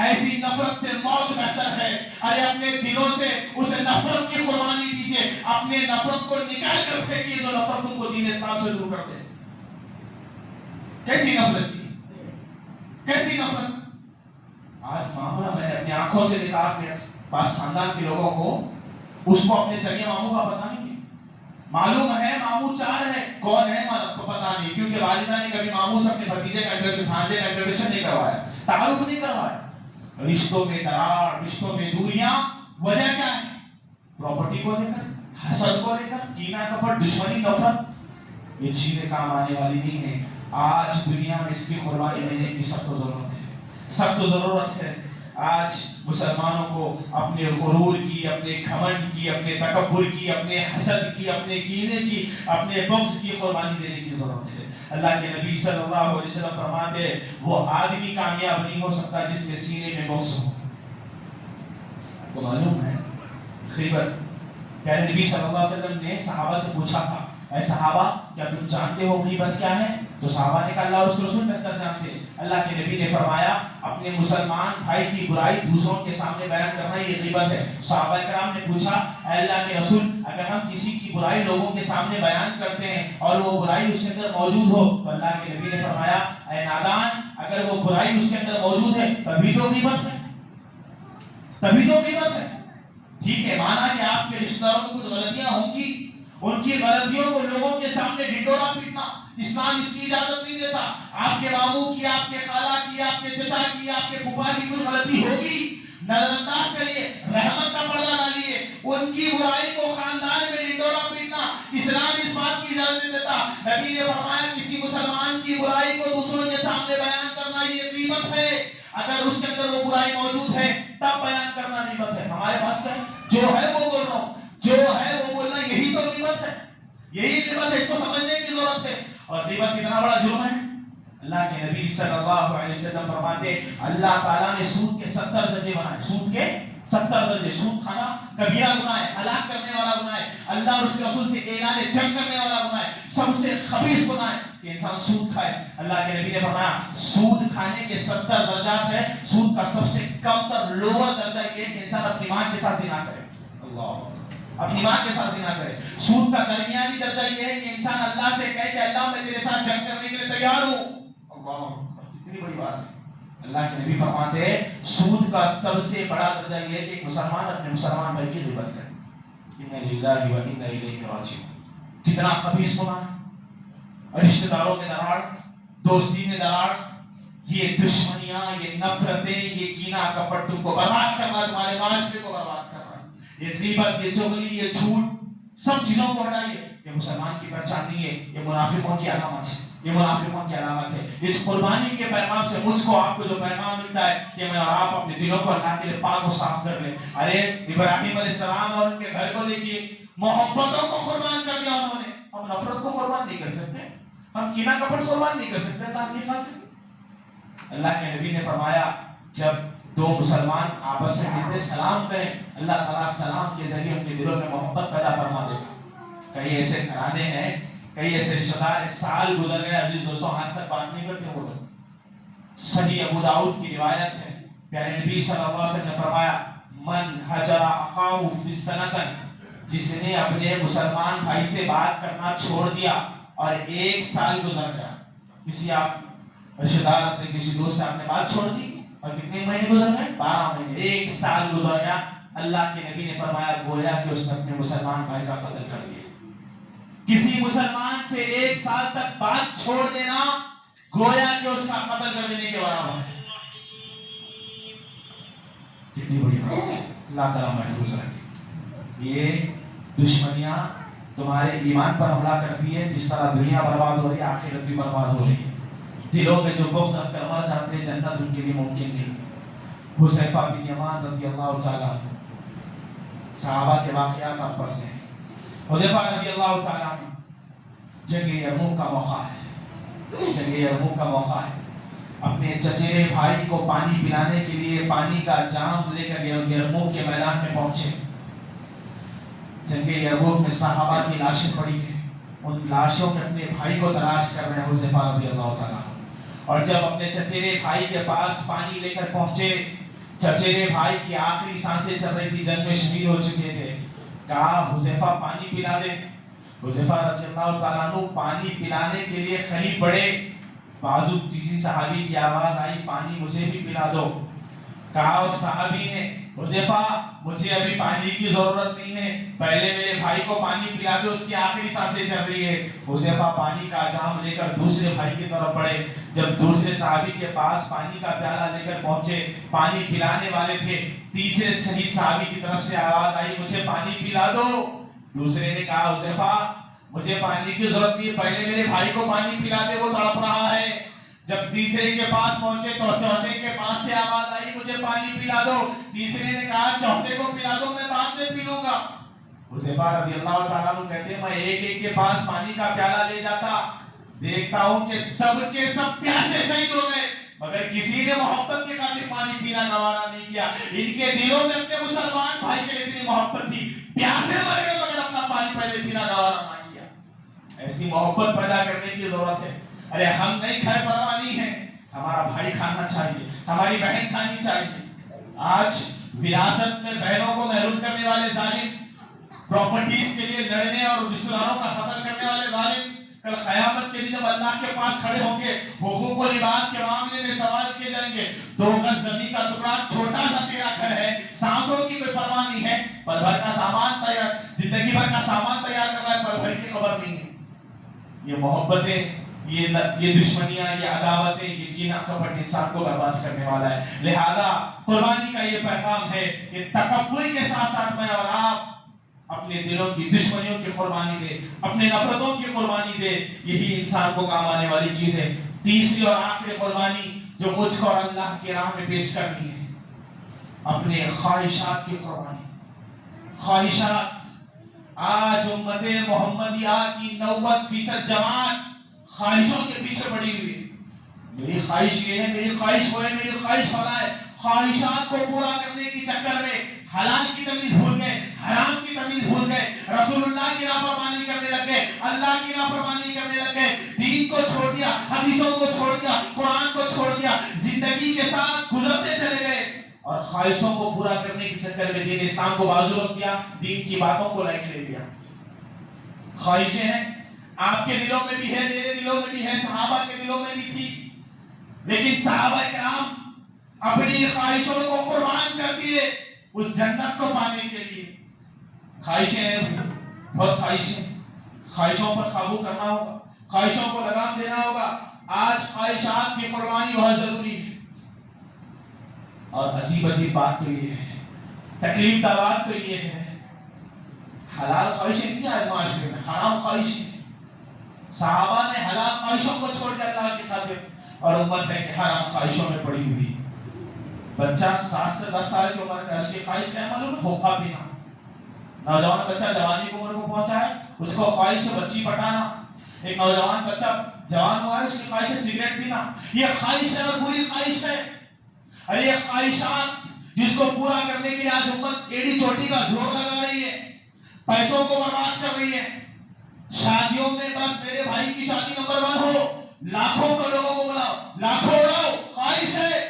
ایسی نفرت سے موت بہتر ہے۔ ارے اپنے دلوں سے اس نفرت کی قربانی دیجئے، اپنے نفرت کو نکال کر پھینکیے جو نفرت ان کو دین اسلام سے دور کر دے۔ کیسی نفرت جی، کیسی نفرت؟ آج معاملہ میں نے اپنی آنکھوں سے دیکھا، اپنے پاس خاندان کے لوگوں کو، اس کو اپنے سگے ماموں کا پتہ نہیں ہے، معلوم ہے ماموں 4 ہے، کون ہے پتہ نہیں، کیونکہ والدہ نے کبھی ماموں سے اپنے بھتیجے کا انٹروڈکشن نہیں کروایا، تعارف نہیں کروایا۔ رشتوں میں دراڑ، رشتوں میں دوریاں، وجہ کیا ہے؟ پراپرٹی کو لے کر، حسد کو لے کر، کینہ کپٹ، دشمنی، نفرت، یہ چیزیں کام آنے والی نہیں ہیں۔ آج دنیا میں اس کی قربانی دینے کی سخت ضرورت ہے، سخت ضرورت ہے۔ آج مسلمانوں کو اپنے غرور کی، اپنے گھمنڈ کی، اپنے تکبر کی، اپنے حسد کی، اپنے کینے کی، اپنے بغض کی قربانی دینے کی ضرورت ہے۔ اللہ کے نبی صلی اللہ علیہ وسلم فرماتے ہیں وہ آدمی کامیاب نہیں ہو سکتا جس کے سینے میں بغض ہو۔ آپ کو معلوم ہے غیبت، پیارے نبی صلی اللہ علیہ وسلم نے صحابہ سے پوچھا تھا اے صحابہ کیا تم جانتے ہو غیبت کیا ہے؟ تو صحابہ نے کہا اللہ اور اس کے رسول بہتر جانتے ہیں۔ اللہ کے نبی نے فرمایا اپنے مسلمان بھائی کی برائی دوسروں کے سامنے بیان کرنا یہ غیبت ہے۔ صحابہ کرام نے پوچھا اے اللہ کے رسول اگر ہم کسی کی برائی لوگوں کے سامنے بیان کرتے ہیں اور وہ برائی اس کے اندر موجود ہو تو اللہ کے نبی نے فرمایا اے نادان اگر وہ برائی اس کے اندر موجود ہے تبھی تو غیبت ہے، تبھی تو غیبت ہے۔ ٹھیک ہے، مانا کہ آپ کے رشتہ داروں کو کچھ غلطیاں ہوں گی، ان کی غلطیوں کو لوگوں کے سامنے ڈھنڈورا پیٹنا اسلام اس کی اجازت نہیں دیتا۔ آپ کے ماموں کی، آپ کے خالہ کی، آپ کے چچا کی، آپ کے پھوپھا کی کچھ غلطی ہوگی، نظر انداز کریے، رحمت کا پردہ ڈالیے، ان کی برائی کو خاندان میں ڈھنڈورا پیٹنا اسلام اس بات کی اجازت نہیں دیتا۔ نبی نے فرمایا کسی مسلمان کی برائی کو دوسروں کے سامنے بیان کرنا یہ غیبت ہے، اگر اس کے اندر وہ برائی موجود ہے تب بیان کرنا غیبت ہے۔ ہمارے پاس کیا ہے؟ جو ہے وہ بول رہا ہوں، جو ہے وہ بولنا یہی تو غیبت ہے، یہی غیبت ہے، اس کو سمجھنے کی ضرورت ہے۔ اور غیبت کتنا بڑا جرم ہے؟ اللہ کے نبی صلی اللہ علیہ وسلم فرماتے اللہ تعالیٰ نے سود کے 70 درجے بنائے، سود کے 70 درجے، سود کھانا کبیرہ گناہ ہے، ہلاک کرنے والا گناہ ہے، اللہ اور اس کے رسول سے اعلان جنگ کرنے والا گناہ ہے، سب سے خبیث گناہ ہے کہ انسان سود کھائے۔ اللہ کے نبی نے فرمایا سود کھانے کے 70 درجات ہیں، سود کا سب سے کم تر لوور درجہ یہ ہے کہ انسان اپنی ماں کے ساتھ زنا کرے، اللہ اپنی ماں کے ساتھ زنا کرے۔ سود کا درمیانی درجہ یہ ہے کہ انسان اللہ سے کہے کہ اللہ میں تیرے ساتھ جنگ کرنے کے لیے تیار ہوں، اللہ کتنی بڑی بات ہے۔ اللہ کے نبی فرماتے ہیں سود کا سب سے بڑا درجہ یہ ہے کہ ایک مسلمان اپنے مسلمان بھائی کی غیبت کرے، انا للہ و انا الیہ راجعون۔ کتنا خبیث گناہ ہے، رشتہ داروں میں دراڑ، دوستی میں دراڑ، یہ دشمنیاں، یہ نفرتیں، یہ کینہ کپٹ تم کو برباد کرنا، تمہارے معاشرے کو برباد کرنا، یہ غیبت، یہ چغلی، یہ جھوٹ، سب چیزوں کو ہٹائیے. یہ مسلمان کی پہچان نہیں ہے، یہ منافقوں کی علامت ہے، یہ منافقوں کی علامت ہے. اس قربانی کے پیغام سے مجھ کو آپ کو جو پیغام ملتا ہے کہ میں اور آپ اپنے دلوں کو اللہ کے لیے پاک و صاف کر لیں. ارے ابراہیم علیہ السلام اور ان کے گھر کو دیکھیے، محبتوں کو قربان کر دیا انہوں نے. ہم نفرت کو قربان نہیں کر سکتے، ہم کینہ کپٹ قربان نہیں کر سکتے اللہ کی خاطر. اللہ کے نبی نے فرمایا جب دو مسلمان آپس میں ملتے سلام کریں، اللہ تعالیٰ سلام کے ذریعے ان کے دلوں میں محبت پیدا فرما دے گا. کئی ایسے گھرانے ہیں، کئی ایسے رشتہ دار، سال گزر گئے عزیز دوستوں، آج تک بات نہیں کرتے وہ لوگ. صحیح ابو داؤد کی روایت ہے، پیارے نبی صلی اللہ علیہ وسلم نے فرمایا من حجر اخاہ فی السنۃ، جس نے اپنے مسلمان بھائی سے بات کرنا چھوڑ دیا اور 1 سال گزر گیا. کسی آپ رشتہ دار سے، کسی دوست سے آپ نے بات چھوڑ دی اور کتنے مہینے گزر گئے؟ 12 مہینے، 1 سال گزر گیا. اللہ کے نبی نے فرمایا گویا کہ اس نے اپنے مسلمان بھائی کا قتل کر دیا. کسی مسلمان سے 1 سال تک بات چھوڑ دینا گویا کہ اس کا قتل کر دینے کے برابر ہے. کتنی بڑی بات ہے، اللہ تعالیٰ محفوظ رکھے. یہ دشمنیاں تمہارے ایمان پر حملہ کرتی ہے، جس طرح دنیا برباد ہو رہی ہے آخرت بھی برباد ہو رہی ہے. دلوں میں جو بغض رکھ کر مر جاتے ہیں جنت ان کے لیے ممکن نہیں ہے. حذیفہ بن یمان رضی اللہ تعالیٰ عنہ، صحابہ کے واقعات آپ پڑھتے ہیں. حذیفہ رضی اللہ تعالیٰ عنہ، جنگ یرموک کا موقع ہے، جنگ یرموک کا موقع ہے. اپنے چچیرے بھائی کو پانی پلانے کے لیے پانی کا جام لے کر یرموک کے میدان میں پہنچے. جنگ یرموک میں صحابہ کی لاشیں پڑی ہیں، ان لاشوں میں اپنے بھائی کو تلاش کر رہے ہیں حذیفہ رضی اللہ تعالیٰ. اور جب اپنے چچیرے بھائی کے پاس پانی لے کر پہنچے، چچیرے بھائی کی آخری سانسیں چل رہی تھی، جنگ میں شہید ہو چکے تھے. کہا حذیفہ پانی پلا دے. حذیفہ رضی اللہ تعالیٰ عنہ پانی پلانے کے لیے قریب بڑھے. بازو کسی صحابی کی آواز آئی پانی مجھے بھی پلا دو. کہا اس صحابی نے حذیفہ مجھے ابھی پانی کی ضرورت نہیں ہے، پہلے میرے بھائی کو پانی پلا دو، اس کی آخری سانسیں چل رہی ہے. حذیفہ پانی کا جام لے کر دوسرے بھائی کی طرف بڑھے. جب دوسرے صحابی کے پاس پانی کا پیالہ لے کر پہنچے، پانی پلانے والے تھے، تیسرے شہید صحابی کی طرف سے آواز آئی مجھے پانی پلا دو. دوسرے نے کہا حذیفہ مجھے پانی کی ضرورت نہیں ہے، پہلے میرے بھائی کو پانی پلا دے، وہ تڑپ رہا ہے. جب تیسرے کے پاس پہنچے تو چوتھے کے پاس سے آواز آئی مجھے پانی پلا دو. تیسرے نے کہا چوتھے کو پلا دو، میں بعد میں پی لوں گا. حذیفہ رضی اللہ تعالیٰ عنہ کہتے ہیں میں ایک ایک کے پاس پانی کا پیالہ لے جاتا، دیکھتا ہوں کہ سب کے سب پیاسے شہید ہو گئے، مگر کسی نے محبت کے خاطر پانی پینا گوارا نہیں کیا. ان کے دلوں میں اپنے مسلمان بھائی کے لیے اتنی محبت تھی، پیاسے مر گئے مگر اپنا پانی پہلے پینا گوارا نہ کیا. ایسی محبت پیدا کرنے کی ضرورت ہے. ارے ہم نہیں کھائے پرواہ نہیں ہے، ہمارا بھائی کھانا چاہیے، ہماری بہن کھانی چاہیے. آج وراثت میں بہنوں کو محروم کرنے والے ظالم، پراپرٹیز کے لیے لڑنے اور رشتہ داروں کا قتل کرنے والے ظالم، کل قیامت کے دن جب اللہ کے پاس کھڑے ہوں گے، حقوق و لباس کے معاملے میں سوال کیے جائیں گے. 2 گز زمین کا ٹکڑا، چھوٹا سا تیرا گھر ہے، سانسوں کی کوئی پرواہ نہیں ہے، پل بھر کا سامان تیار، زندگی بھر کا سامان تیار کر رہا ہے، پل بھر کی خبر نہیں ہے. یہ محبتیں، یہ دشمنیاں، یہ عداوتیں، یہ کینہ کپٹ انسان کو برباد کرنے والا ہے. لہذا قربانی کا یہ پیغام ہے کہ تکبر کے ساتھ ساتھ میں اور آپ اپنے دلوں کی دشمنیوں کی قربانی دے، اپنے نفرتوں کی قربانی دے. یہی انسان کو کام آنے والی چیز ہے. تیسری اور آخری قربانی جو مجھ کو اور اللہ کی راہ میں پیش کرنی ہے، اپنے خواہشات کی قربانی. خواہشات، آج امت محمدیہ کی 90% جماعت خواہشوں کے پیچھے پڑی ہوئی ہے. میری خواہش یہ ہے، میری خواہش وہ ہے، میری خواہش فلاں ہے. خواہشات کو پورا کرنے کی چکر میں حلال کی تمیز بھول گئے، حرام کی تمیز بھول گئے، رسول اللہ کی نافرمانی کرنے لگ گئے، اللہ کی نافرمانی کرنے لگ گئے، دین کو چھوڑ دیا، حدیثوں کو چھوڑ دیا، قرآن کو چھوڑ دیا، زندگی کے ساتھ گزرتے چلے گئے اور خواہشوں کو پورا کرنے کے چکر میں دین اسلام کو بازو رکھ دیا، دین کی باتوں کو لائٹ لے لیا. خواہشیں ہیں، آپ کے دلوں میں بھی ہے، میرے دلوں میں بھی ہے، صحابہ کے دلوں میں بھی تھی، لیکن صحابہ کرام اپنی خواہشوں کو قربان کر دیے اس جنت کو پانے کے لیے. خواہشیں ہیں بہت خواہشیں، خواہشوں پر قابو کرنا ہوگا، خواہشوں کو لگام دینا ہوگا. آج خواہشات کی قربانی بہت ضروری ہے. اور عجیب عجیب بات تو یہ ہے، تکلیف دہ بات تو یہ ہے، حلال خواہشیں نہیں آج معاشرے میں، حرام خواہشیں. صحابہ نے حلال خواہشوں کو چھوڑ دیا اللہ کی خاطر، اور امت ہے کہ حرام خواہشوں میں پڑی ہوئی. بچہ 7 سے 10 سال کی عمر کا، اس کی خواہش کیا معلوم ہے؟ حقہ پینا. نوجوان بچہ جوانی کی عمر کو پہنچا ہے، اس کو خواہش ہے بچی پٹانا. ایک نوجوان بچہ جوان ہوا ہے، اس کی خواہش ہے سگریٹ پینا. یہ خواہش ہے اور بری خواہش ہے. اور یہ خواہشات جس کو پورا کرنے کے لیے آج امت ایڑی چوٹی کا زور لگا رہی ہے، پیسوں کو برباد کر رہی ہے. شادیوں میں بس میرے بھائی کی شادی نمبر 1 ہو، لاکھوں کو لوگوں کو بلاؤ، لاکھوں اڑاؤ. خواہش ہے.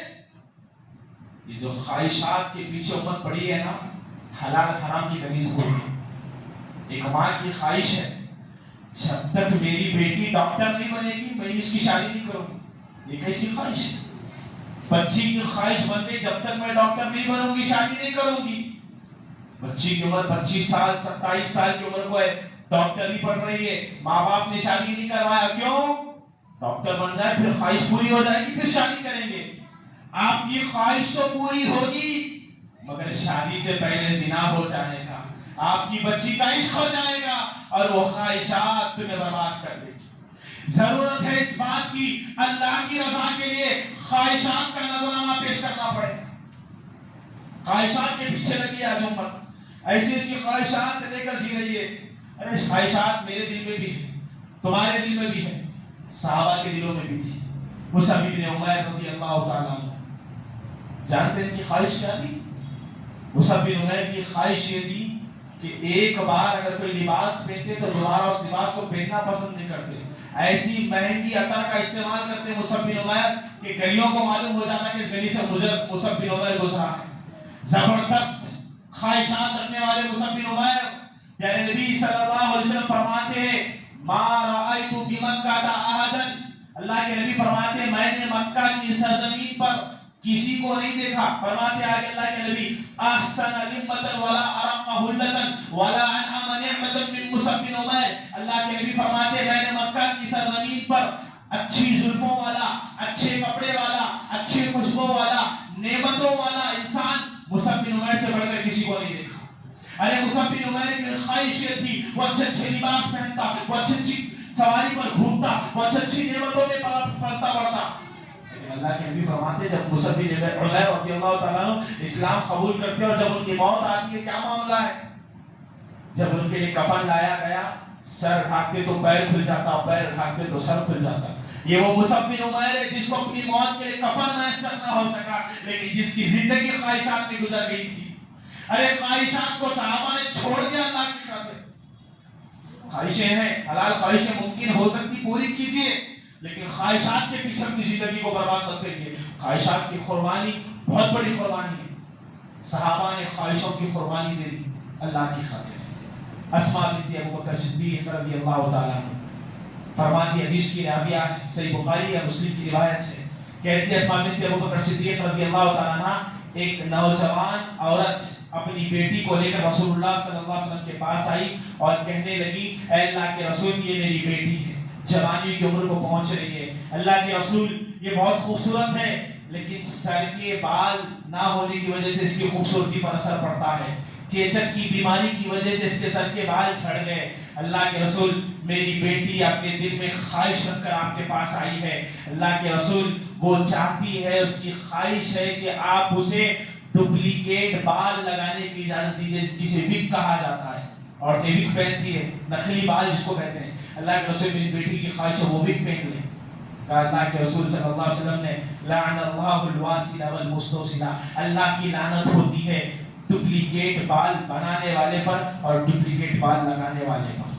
یہ جو خواہشات کے پیچھے امت پڑی ہے نا، حلال حرام کی تمیز بھول گئی. ایک ماں کی خواہش ہے جب تک میری بیٹی ڈاکٹر نہیں بنے گی میں اس کی شادی نہیں کروں گی. یہ کیسی خواہش ہے؟ بچی کی خواہش بن گئی جب تک میں ڈاکٹر نہیں بنوں گی شادی نہیں کروں گی. بچی کی عمر 25 سال 27 سال کی عمر کو ہے، ڈاکٹر ہی پڑھ رہی ہے، ماں باپ نے شادی نہیں کروایا. کیوں؟ ڈاکٹر بن جائے پھر خواہش پوری ہو جائے گی پھر شادی کریں گے. آپ کی خواہش تو پوری ہوگی مگر شادی سے پہلے زنا ہو جائے گا، آپ کی بچی کا عشق ہو جائے گا اور وہ خواہشات تمہیں برباد کر دے گی. ضرورت ہے اس بات کی اللہ کی رضا کے لیے خواہشات کا نذرانہ پیش کرنا پڑے گا. خواہشات کے پیچھے لگی آج امت، ایسی ایسی خواہشات لے کر جی رہی ہے. ارے خواہشات میرے دل میں بھی ہے، تمہارے دل میں بھی ہے، صحابہ کے دلوں میں بھی تھی. مصعب بن عمیر رضی اللہ تعالیٰ عنہ جانتے ہیں ان کی خواہش کیا تھی؟ مصعب بن عمیر کی خواہش یہ تھی کہ ایک بار اگر کوئی لباس پہنتے تو دوبارہ اس لباس کو پہننا پسند نہیں کرتے. ایسی مہنگی عطر کا استعمال کرتے مصعب بن عمیر کہ گلیوں کو معلوم ہو جاتا کہ اس گلی سے مصعب بن عمیر گزرا ہے. زبردست خواہشات رکھنے والے مصعب بن عمیر، پیارے نبی صلی اللہ علیہ وسلم فرماتے ہیں ما رأیت بمکہ احدا، اللہ کے نبی فرماتے ہیں میں نے مکہ کی سرزمین پر کسی کو نہیں دیکھا. فرماتے آگے اللہ کے نبی احسن لمتا ولا ارق حلتا ولا انعم نعمتا من مصعب بن عمیر. اللہ کے نبی فرماتے میں نے مکہ کی سرزمین پر اچھی زلفوں والا، اچھے کپڑے والا، اچھی خوشبو والا، نعمتوں والا انسان مصعب بن عمیر سے بڑھ کر کسی کو نہیں دیکھا. ارے مصعب بن عمیر کی خواہش یہ تھی وہ اچھے اچھے لباس پہنتا، وہ اچھی اچھی سواری پر گھومتا، وہ اچھی اچھی نعمتوں میں پلتا بڑھتا. لیکن اللہ کے نبی فرماتے جب مصعب بن عمیر رضی اللہ تعالیٰ عنہ اسلام قبول کرتے اور جب ان کی موت آتی ہے کیا معاملہ ہے؟ جب ان کے لیے کفن لایا گیا، سر ڈھانکتے تو پیر کھل جاتا، پیر ڈھانکتے تو سر کھل جاتا. یہ وہ مصعب بن عمیر ہے جس کو اپنی موت کے لیے کفن میسر نہ ہو سکا لیکن جس کی زندگی خواہشات میں گزر گئی تھی. ارے خواہشات کو صحابہ نے چھوڑ دیا اللہ کی خاطر. خواہشیں ہیں، حلال خواہشیں ممکن ہو سکتی پوری کیجئے لیکن خواہشات کے پیچھے اپنی زندگی کو برباد مت کریے. خواہشات کی قربانی بہت بڑی قربانی ہے. صحابہ نے خواہشوں کی قربانی دے دی اللہ کی خاطر. اسماء بنت ابو بکر صدیق رضی اللہ تعالیٰ عنہ فرماتی حدیث کی راویہ ہے، صحیح بخاری یا مسلم کی روایت ہے، کہتی ہے اسماء بنت ابو بکر صدیق رضی اللہ تعالیٰ عنہ ایک نوجوان عورت اپنی بیٹی کو لے کر رسول اللہ صلی اللہ علیہ وسلم کے پاس آئی اور کہنے لگی اے اللہ کے رسول یہ میری بیٹی ہے، جوانی کی عمر کو پہنچ رہی ہے، اللہ کے رسول یہ بہت خوبصورت ہے لیکن سر کے بال نہ ہونے کی وجہ سے اس کی خوبصورتی پر اثر پڑتا ہے، چیچک کی بیماری کی وجہ سے اس کے سر کے بال جھڑ گئے. اللہ کے رسول میری بیٹی اپنے دل میں خواہش رکھ کر آپ کے پاس آئی ہے، اللہ کے رسول وہ چاہتی ہے، اس کی خواہش ہے کہ آپ اسے ڈپلیکیٹ بال لگانے کی اجازت دیجیے جسے وگ کہا جاتا ہے. عورتیں وگ پہنتی ہے، نخلی بال جس کو کہتے ہیں. اللہ کے رسول میری بیٹی کی خواہش ہے وہ وگ پہن لیں. کہا اللہ کے رسول صلی اللہ علیہ وسلم نے لعن اللہ الواسل والمستوسل، اللہ کی لعنت ہوتی ہے ڈپلیکیٹ بال بنانے والے پر اور ڈپلیکیٹ بال لگانے والے پر.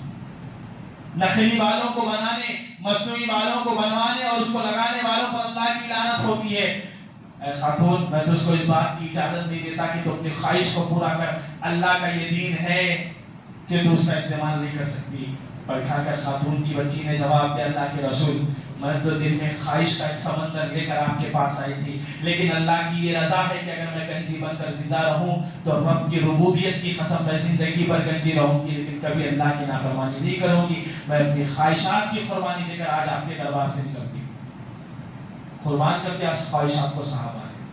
نخلی بالوں کو بنانے، مصنوعی بالوں کو بنوانے اور اس کو لگانے والوں پر اللہ کی لعنت ہوتی ہے. اے خاتون میں تجھ کو اس بات کی اجازت نہیں دیتا کہ تو اپنی خواہش کو پورا کر، اللہ کا یہ دین ہے کہ تو اس کا استعمال نہیں کر سکتی. پر کھا کر خاتون کی بچی نے جواب دیا اللہ کے رسول میں تو دل میں خواہش کا ایک سمندر لے کر آپ کے پاس آئی تھی لیکن اللہ کی یہ رضا ہے کہ اگر میں گنجی بن کر زندہ رہوں تو رب کی ربوبیت کی قسم میں زندگی پر گنجی رہوں گی لیکن کبھی اللہ کی نافرمانی نہیں کروں گی. میں اپنی خواہشات کی قربانی دے کر آج آپ کے دربار سے نکلتی ہوں. قربان کر دیا خواہشات کو صحابہ نے.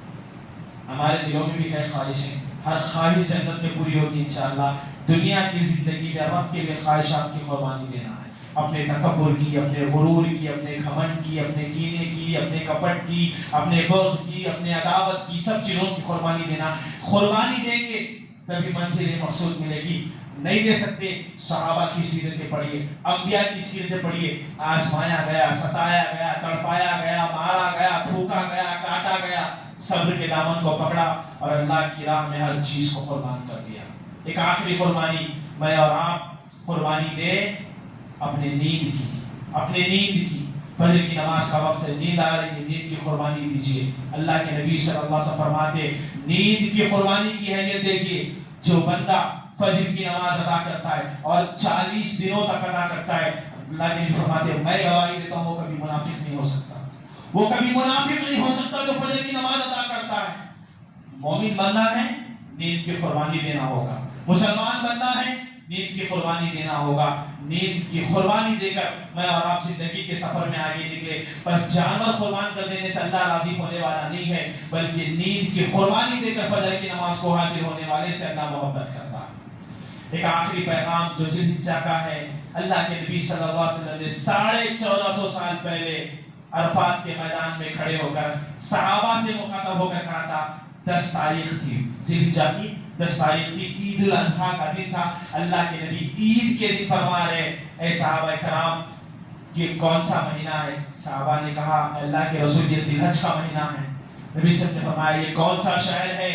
ہمارے دلوں میں بھی ہے خواہشیں، ہر خواہش جنت میں پوری ہوگی انشاءاللہ. دنیا کی زندگی میں رب کے لیے خواہشات کی قربانی دینا ہے، اپنے تکبر کی، اپنے غرور کی، اپنے گھمنڈ کی، اپنے کینے کی، اپنے کپٹ کی، اپنے بغض کی، اپنے عداوت کی، سب چیزوں کی قربانی دینا. قربانی دیں گے تبھی منزل مقصود ملے گی. نہیں دے سکتے، صحابہ کی سیرتیں پڑھیے، انبیاء کی سیرتیں پڑھیے. آزمایا گیا، ستایا گیا، تڑپایا گیا، مارا گیا، تھوکا گیا، کاٹا گیا، صبر کے دامن کو پکڑا اور اللہ کی راہ میں ہر چیز کو قربان کر دیا. ایک آخری قربانی میں اور آپ قربانی دے اپنے نیند کی، اپنے نیند کی. فجر کی نماز کا وقت ہے، نیند آ رہی ہے، نیند کی قربانی دیجیے. اللہ کے نبی صلی اللہ علیہ وسلم فرماتے نیند کی قربانی کی اہمیت دیکھیے. جو بندہ فجر کی نماز ادا کرتا ہے اور 40 دنوں تک ادا کرتا ہے، اللہ کے نبی فرماتے میں گواہی دیتا ہوں وہ کبھی منافق نہیں ہو سکتا. وہ کبھی منافق نہیں ہو سکتا جو فجر کی نماز ادا کرتا ہے. مومن بندہ ہے، نیند کی قربانی دینا ہوگا. مسلمان بندہ ہے، نیند کی قربانی دینا ہوگا. نیند کی قربانی دے کر میں اور آپ زندگی کے سفر میں آگے نکلے. بس جانور قربان کر دینے سے اللہ راضی ہونے والا نہیں ہے، بلکہ نیند کی قربانی دے کر فجر کی نماز کو حاضر ہونے والے سے اللہ محبت کرتا ہے. ایک آخری پیغام جو ذی الحجہ کا ہے، اللہ کے نبی صلی اللہ علیہ وسلم نے 1450 سال پہلے عرفات کے میدان میں کھڑے ہو کر صحابہ سے مخاطب ہو کر کہا تھا. 10 تاریخ تھی ذی الحجہ کی، 10 تاریخ تھی، عید الاضحیٰ کا دن تھا. اللہ کے نبی عید کے دن فرما رہے اے صحابہ کرام یہ کون سا مہینہ ہے؟ صحابہ نے کہا اللہ کے رسول یہ ذی الحجہ کا مہینہ ہے. نبی صلی اللہ علیہ وسلم نے فرمایا یہ کون سا شہر ہے؟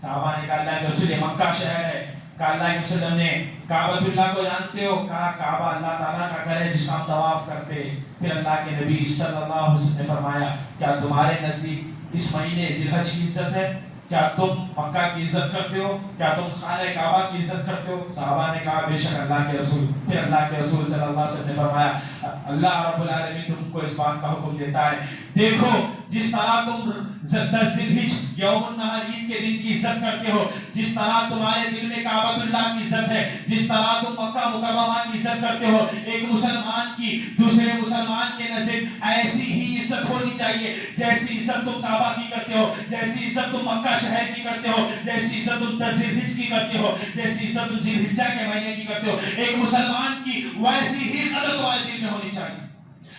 صحابہ نے کہا اللہ کے رسول یہ مکہ شہر ہے. کہا اللہ کے وسلم نے کعبۃ اللہ کو جانتے ہو؟ کہا کعبہ اللہ تعالیٰ کا گھر ہے جس کا ہم طواف کرتے. پھر اللہ کے نبی صلی اللہ علیہ وسلم نے فرمایا کیا تمہارے نزدیک اس مہینے ذی الحجہ کی عزت ہے؟ کیا تم مکہ کی عزت کرتے ہو؟ کیا تم خانہ کعبہ کی عزت کرتے ہو؟ صحابہ نے کہا بے شک اللہ کے رسول. پھر اللہ کے رسول صلی اللہ علیہ وسلم نے فرمایا اللہ رب العالمین تم کو اس بات کا حکم دیتا ہے دیکھو جس طرح تم 10 ذی الحجہ یوم النحر عید کے دن کی عزت کرتے ہو، جس طرح تمہارے دل میں کعبۃ اللہ کی عزت ہے، جس طرح تم مکہ مکرمہ کی عزت کرتے ہو، ایک مسلمان کی دوسرے مسلمان کے نزدیک ایسی ہی عزت ہونی چاہیے جیسی عزت تم کعبہ کی کرتے ہو، جیسی عزت تم مکہ شہر کی کرتے ہو، جیسی عزت تم 10 ذی الحجہ کی کرتے ہو، جیسی عزت تم ذی الحجہ کے مہینے کی کرتے ہو. ایک مسلمان کی ویسی ہی قدر تمہارے دل میں ہونی چاہیے.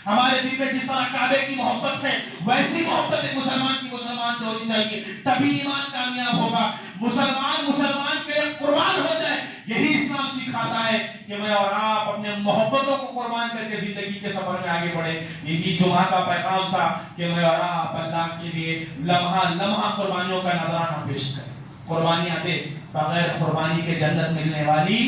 ہمارے دل میں جس طرح کعبے کی محبت ہے ویسی محبت ایک مسلمان کی مسلمان سے ہونی چاہیے، تبھی ایمان کامیاب ہوگا. مسلمان کے لیے قربان ہو جائے. یہی اسلام سکھاتا ہے کہ میں اور آپ اپنے محبتوں کو قربان کر کے زندگی کے سفر میں آگے بڑھیں. یہی جمعہ کا پیغام تھا کہ میں اور آپ اللہ کے لیے لمحہ لمحہ قربانیوں کا نذرانہ پیش کریں. قربانیاں دے، بغیر قربانی کے جنت ملنے والی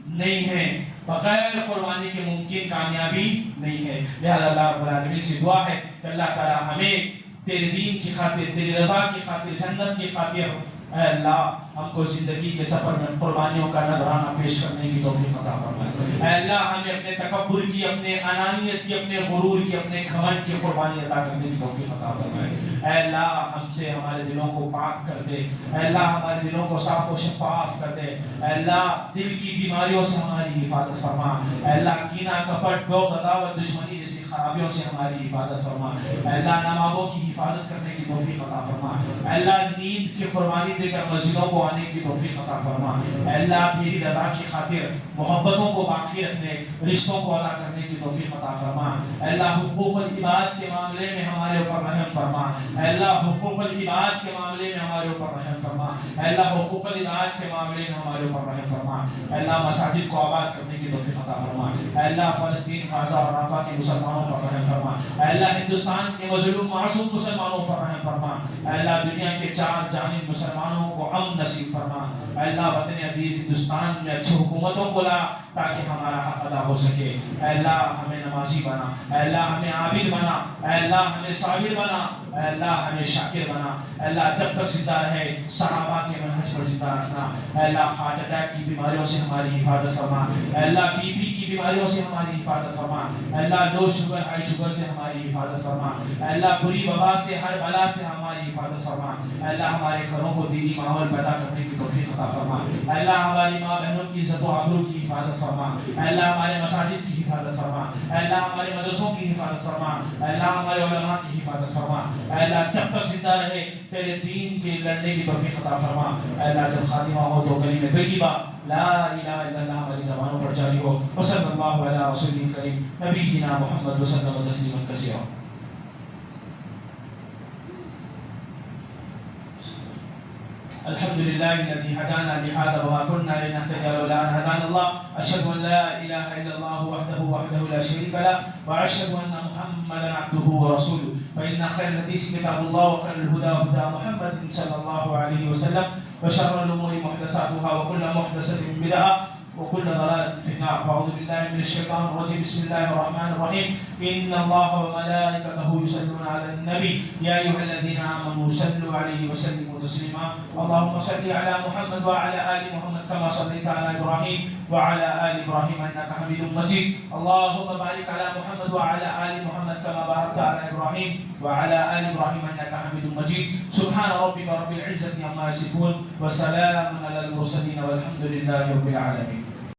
نہیں ہے، بغیر قربانی کے ممکن کامیابی نہیں ہے. لہذا اللہ رب العالمین سے دعا ہے کہ اللہ تعالی ہمیں تیرے دین کی خاطر، تیری رضا کی خاطر، جنت کی خاطر اے اللہ ہم کو زندگی کے سفر میں قربانیوں کا نذرانہ پیش کرنے کی توفیق عطا فرمائے. اے اللہ ہمیں اپنے تکبر کی، اپنے انانیت کی، اپنے غرور کی، اپنے گھمنڈ کی قربانی عطا کرنے کی توفیق عطا فرمائے. اے اللہ ہم سے ہمارے دلوں کو پاک کر دے. اے اللہ ہمارے دلوں کو صاف و شفاف کر دے. اے اللہ دل کی بیماریوں سے ہماری حفاظت فرما. اے اللہ کینہ، کپٹ، بغض، عداوت، دشمنی جیسی خرابیوں سے ہماری حفاظت فرما. اے اللہ نامابوں کی حفاظت کرنے کی توفیق عطا فرما. اے اللہ نیند کی قربانی دے کر مسجدوں کو آنے کی توفیق عطا فرما. اے اللہ تیری رضا کی خاطر محبتوں کو باقی رکھنے، رشتوں کو ادا کرنے کی توفیق عطا فرما. اے اللہ حقوق العباد کے معاملے میں ہمارے اوپر رحم فرما. اے اللہ حقوق العباد کے معاملے میں ہمارے اوپر رحم فرما. اے اللہ حقوق العباد کے معاملے میں ہمارے اوپر رحم فرما. اے اللہ مساجد کو آباد کرنے کی توفیق عطا فرما. اے اللہ فلسطین، غزہ اور رفح کے مسلمانوں پر رحم فرما. اے اللہ ہندوستان کے مظلوم معصوم مسلمانوں پر رحم فرما. اے اللہ دنیا کے 4 جانب مسلمانوں کو امن نصیب فرما. اے اللہ وطن عزیز ہندوستان میں اچھی حکومتوں کو لا تاکہ ہمارا حق ادا ہو سکے. اے اللہ ہمیں نمازی بنا. اے اللہ ہمیں عابد بنا. اے اللہ ہمیں صابر بنا. اے اللہ ہمیں شاکر بنا. اے اللہ جب تک زندہ رہے صحابہ کے منہج پر زندہ رکھنا. اے اللہ ہارٹ اٹیک کی بیماریوں سے ہماری حفاظت فرما. اے اللہ بی پی کی بیماریوں سے ہماری حفاظت فرما. اے اللہ لو شوگر، ہائی شوگر سے ہماری حفاظت فرما. اے اللہ بری وبا سے، ہر بلا سے ہماری حفاظت فرما. اے اللہ ہمارے گھروں کو دینی ماحول پیدا کرنے کی توفیق عطا فرما. اے اللہ ہماری ماں بہنوں کی عزت و آبرو کی حفاظت فرما. اے اللہ ہمارے مساجد کی حفاظت فرما، اے اللہ ہمارے مدرسوں کی حفاظت فرما، اے اللہ ہمارے علماء کی حفاظت فرما، اے اللہ جب تک زندہ رہے تیرے دین کے لڑنے کی توفیق عطا فرما، اے اللہ جب خاتمہ ہو تو کلمہ طیبہ لا الہ الا اللہ ہماری زبانوں پر جاری ہو۔ وصلی اللہ علی رسول کریم نبینا محمد وسلم تسلیما کثیرا۔ الحمد لله الذي هدانا لهذا وما كنا لنهتدي لولا ان هدانا الله، اشهد ان لا اله الا الله وحده لا شريك له، واشهد ان محمدا عبده ورسوله، فان خير الحديث كتاب الله وخير الهدى هدى محمد صلى الله عليه وسلم، وشر الامور محدثاتها وكل محدثه بدعه وكل ضلالة في النار. فأعوذ بالله من الشيطان الرجيم. بسم الله الرحمن الرحيم. إن الله وملائكته يصلون على النبي يا أيها الذين آمنوا صلوا عليه وسلموا تسليما. اللهم صل على محمد وعلى آل محمد كما صليت على إبراهيم وعلى آل إبراهيم إنك حميد مجيد. اللهم بارك على محمد وعلى آل محمد كما باركت على إبراهيم وعلى آل إبراهيم إنك حميد مجيد. سبحان ربك رب العزة عما يصفون وسلام على المرسلين والحمد لله رب العالمين.